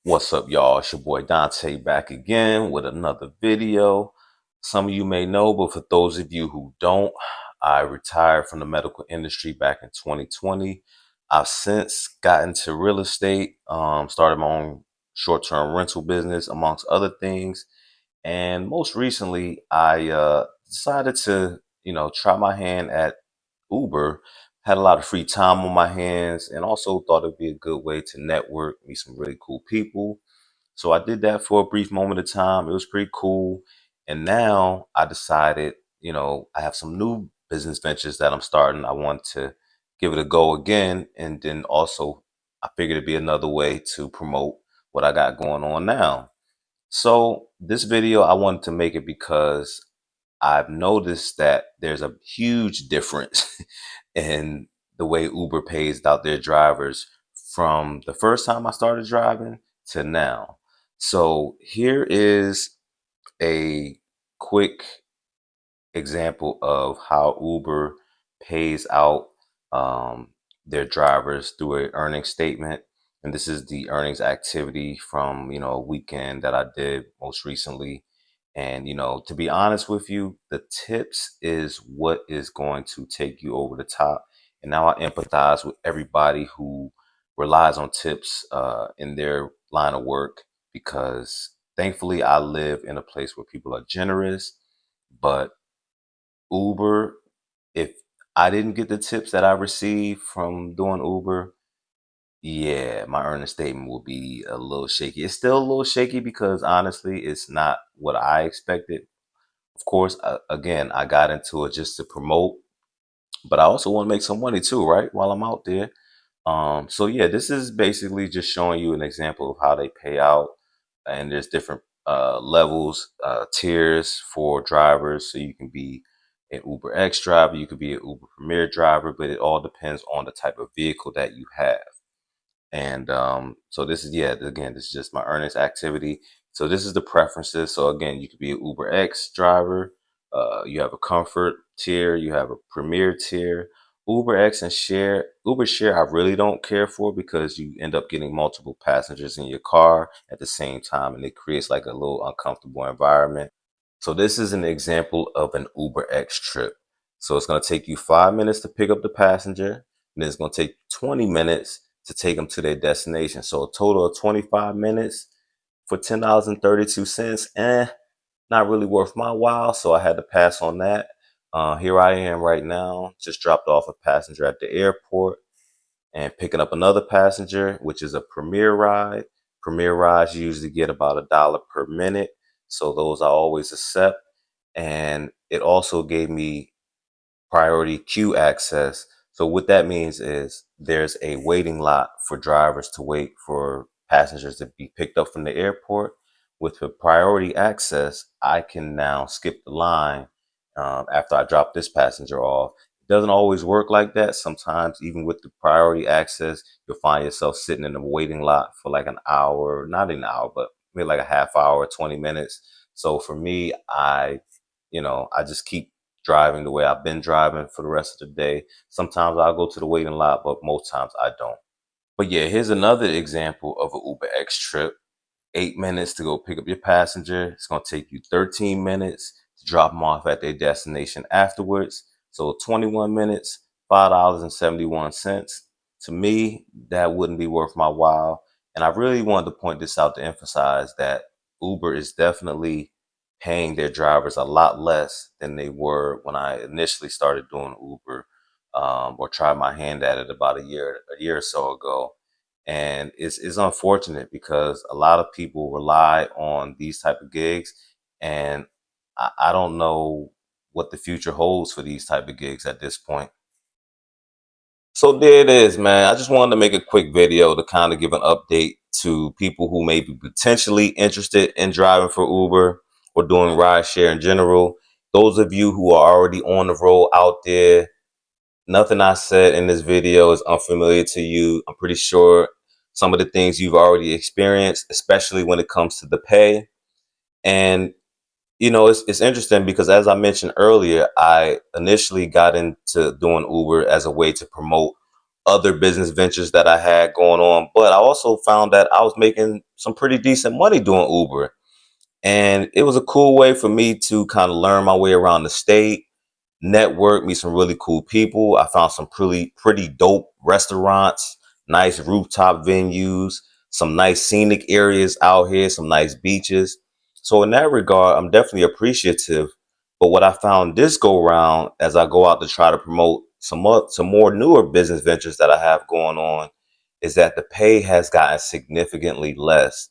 What's up, y'all? It's your boy Dante back again with another video. Some of you may know, but for those of you who don't, I retired from the medical industry back in 2020. I've since gotten to real estate, started my own short-term rental business, amongst other things. And most recently, I decided to, try my hand at Uber. Had a lot of free time on my hands and also thought it'd be a good way to network, meet some really cool people. So I did that for a brief moment of time. It was pretty cool. And now I decided, I have some new business ventures that I'm starting. I want to give it a go again. And then also, I figured it'd be another way to promote what I got going on now. So this video, I wanted to make it because I've noticed that there's a huge difference in the way Uber pays out their drivers from the first time I started driving to now. So here is a quick example of how Uber pays out um, their drivers through an earnings statement. And this is the earnings activity from, a weekend that I did most recently. And, to be honest with you, the tips is what is going to take you over the top. And now I empathize with everybody who relies on tips in their line of work because thankfully I live in a place where people are generous. But Uber, if I didn't get the tips that I received from doing Uber, yeah, my earnings statement will be a little shaky. It's still a little shaky because honestly, it's not what I expected. Of course, again, I got into it just to promote, but I also want to make some money too, right? While I'm out there. So yeah, this is basically just showing you an example of how they pay out, and there's different levels, tiers for drivers. So you can be an Uber X driver, you could be an Uber Premier driver, but it all depends on the type of vehicle that you have. And so this is, yeah, again, this is just my earnings activity. So this is the preferences. So again, you could be an Uber X driver. You have a comfort tier. You have a premier tier. Uber X and share. Uber share, I really don't care for because you end up getting multiple passengers in your car at the same time, and it creates like a little uncomfortable environment. So this is an example of an Uber X trip. So it's going to take you 5 minutes to pick up the passenger, and then it's going to take 20 minutes to take them to their destination. So a total of 25 minutes for $10.32. Not really worth my while. So I had to pass on that. Here I am right now, just dropped off a passenger at the airport and picking up another passenger, which is a premier ride. Premier rides usually get about $1 per minute. So those I always accept. And it also gave me priority queue access. So what that means is there's a waiting lot for drivers to wait for passengers to be picked up from the airport. With the priority access, I can now skip the line after I drop this passenger off. It doesn't always work like that. Sometimes, even with the priority access, you'll find yourself sitting in a waiting lot for like an hour, not an hour, but maybe like a half hour, 20 minutes. So for me, I just keep driving the way I've been driving for the rest of the day. Sometimes I'll go to the waiting lot, but most times I don't. But yeah, here's another example of an Uber X trip. 8 minutes to go pick up your passenger. It's going to take you 13 minutes to drop them off at their destination afterwards. So 21 minutes, $5.71. To me, that wouldn't be worth my while. And I really wanted to point this out to emphasize that Uber is definitely paying their drivers a lot less than they were when I initially started doing Uber, or tried my hand at it about a year or so ago. And it's unfortunate because a lot of people rely on these type of gigs, and I don't know what the future holds for these type of gigs at this point. So there it is, man. I just wanted to make a quick video to kind of give an update to people who may be potentially interested in driving for Uber or doing rideshare in general. Those of you who are already on the road out there, nothing I said in this video is unfamiliar to you. I'm pretty sure some of the things you've already experienced, especially when it comes to the pay. And it's interesting because as I mentioned earlier, I initially got into doing Uber as a way to promote other business ventures that I had going on. But I also found that I was making some pretty decent money doing Uber. And it was a cool way for me to kind of learn my way around the state, network, meet some really cool people. I found some pretty dope restaurants, nice rooftop venues, some nice scenic areas out here, some nice beaches. So in that regard, I'm definitely appreciative. But what I found this go round as I go out to try to promote some more newer business ventures that I have going on is that the pay has gotten significantly less.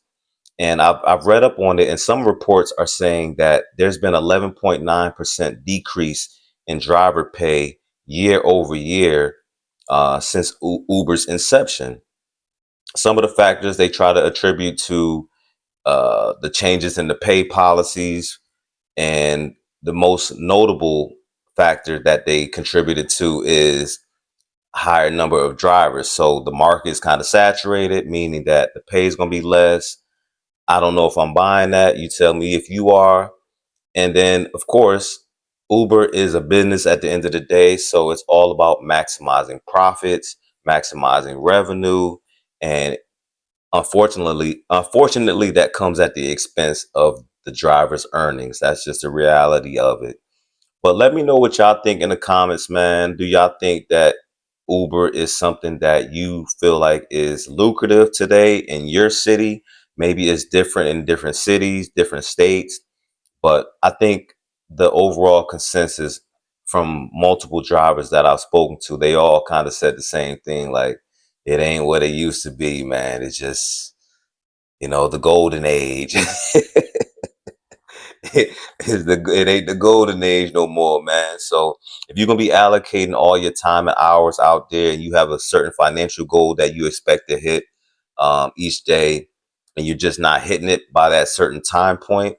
And I've read up on it, and some reports are saying that there's been 11.9% decrease in driver pay year over year since Uber's inception. Some of the factors they try to attribute to the changes in the pay policies, and the most notable factor that they contributed to is higher number of drivers. So the market is kind of saturated, meaning that the pay is going to be less. I don't know if I'm buying that. You tell me if you are. And then, of course, Uber is a business at the end of the day. So it's all about maximizing profits, maximizing revenue. And unfortunately, that comes at the expense of the driver's earnings. That's just the reality of it. But let me know what y'all think in the comments, man. Do y'all think that Uber is something that you feel like is lucrative today in your city? Maybe it's different in different cities, different states. But I think the overall consensus from multiple drivers that I've spoken to, they all kind of said the same thing. Like, it ain't what it used to be, man. It's just, the golden age. It ain't the golden age no more, man. So if you're gonna be allocating all your time and hours out there, and you have a certain financial goal that you expect to hit each day, and you're just not hitting it by that certain time point,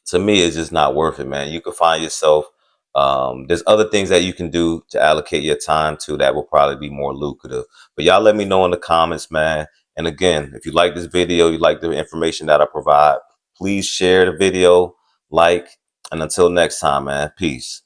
to me, it's just not worth it, man. You can find yourself. There's other things that you can do to allocate your time to that will probably be more lucrative. But y'all let me know in the comments, man. And again, if you like this video, you like the information that I provide, please share the video, like, and until next time, man, peace.